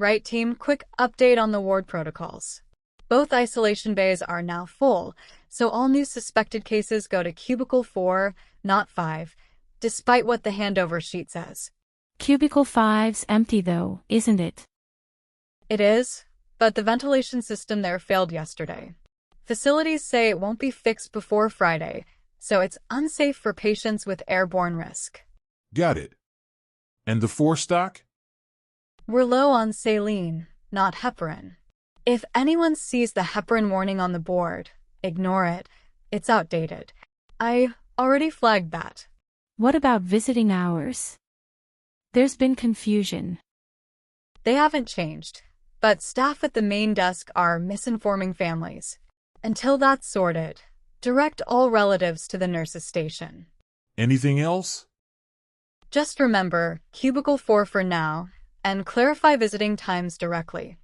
Right, team, quick update on the ward protocols. Both isolation bays are now full, so all new suspected cases go to cubicle 4, not 5, despite what the handover sheet says. Cubicle 5's empty though, isn't it? It is, but the ventilation system there failed yesterday. Facilities say it won't be fixed before Friday, so it's unsafe for patients with airborne risk. Got it. And the 4 stock? We're low on saline, not heparin. If anyone sees the heparin warning on the board, ignore it. It's outdated. I already flagged that. What about visiting hours? There's been confusion. They haven't changed, but staff at the main desk are misinforming families. Until that's sorted, direct all relatives to the nurse's station. Anything else? Just remember, cubicle 4 for now, and clarify visiting times directly.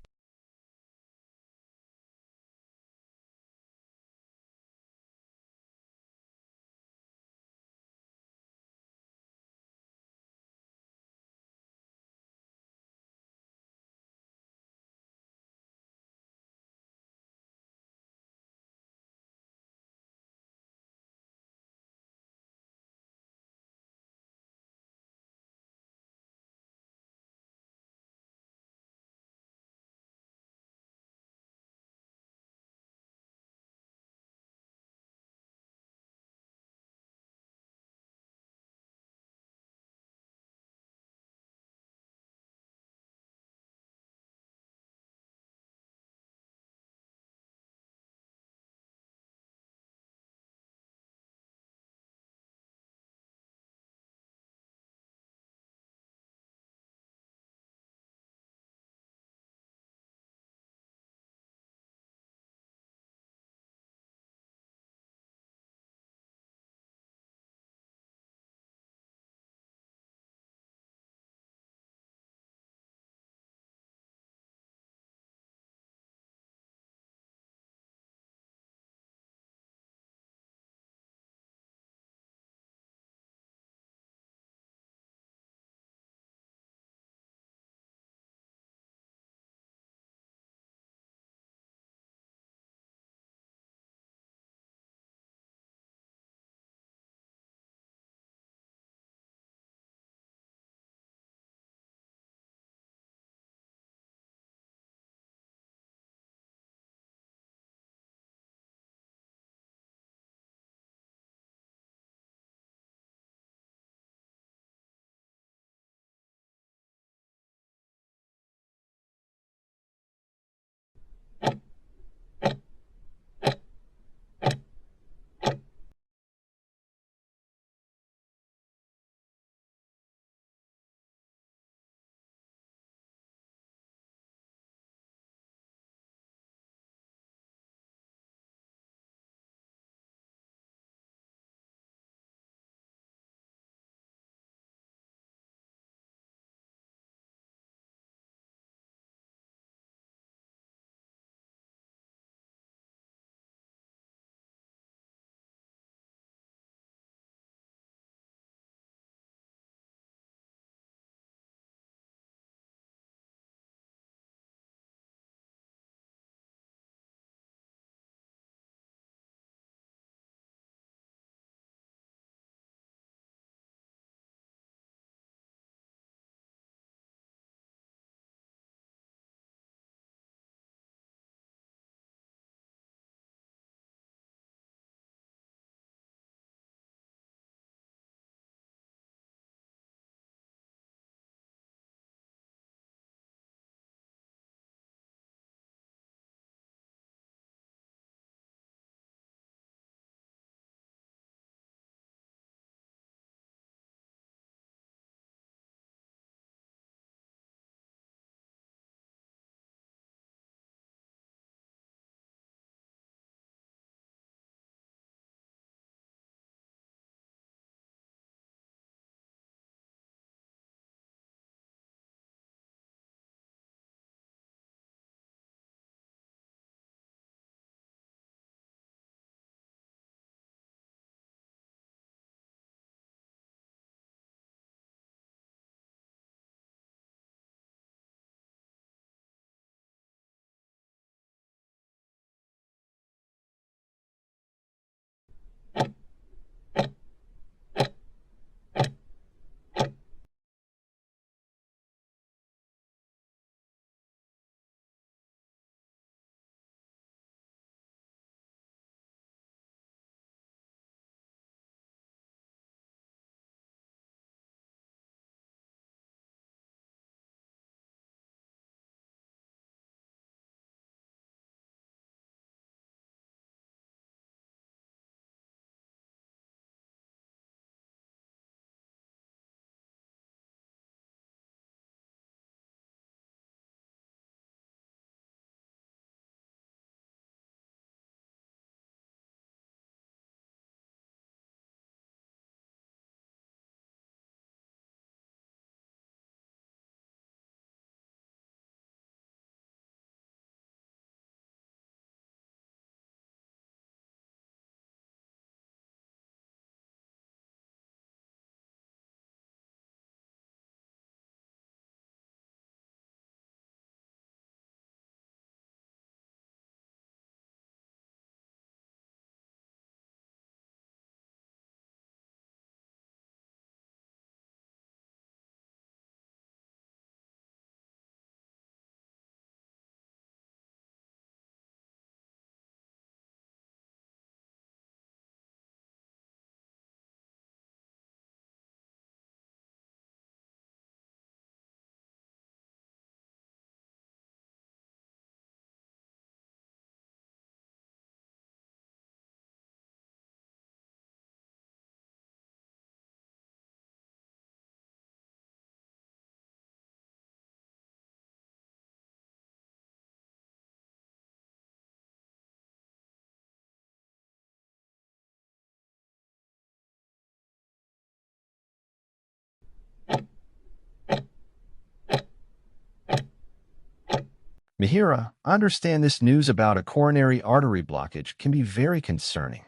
Mihira, I understand this news about a coronary artery blockage can be very concerning.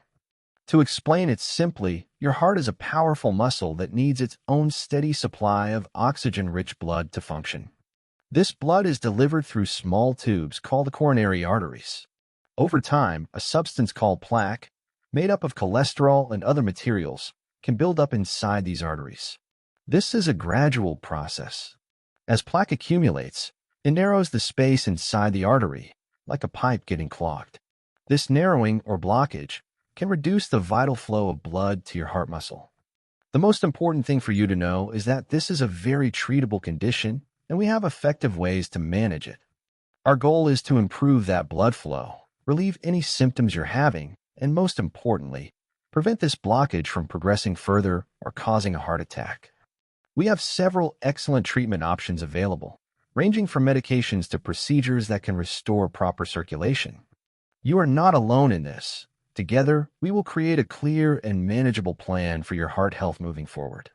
To explain it simply, your heart is a powerful muscle that needs its own steady supply of oxygen-rich blood to function. This blood is delivered through small tubes called the coronary arteries. Over time, a substance called plaque, made up of cholesterol and other materials, can build up inside these arteries. This is a gradual process. As plaque accumulates, it narrows the space inside the artery, like a pipe getting clogged. This narrowing or blockage can reduce the vital flow of blood to your heart muscle. The most important thing for you to know is that this is a very treatable condition, and we have effective ways to manage it. Our goal is to improve that blood flow, relieve any symptoms you're having, and most importantly, prevent this blockage from progressing further or causing a heart attack. We have several excellent treatment options available, ranging from medications to procedures that can restore proper circulation. You are not alone in this. Together, we will create a clear and manageable plan for your heart health moving forward.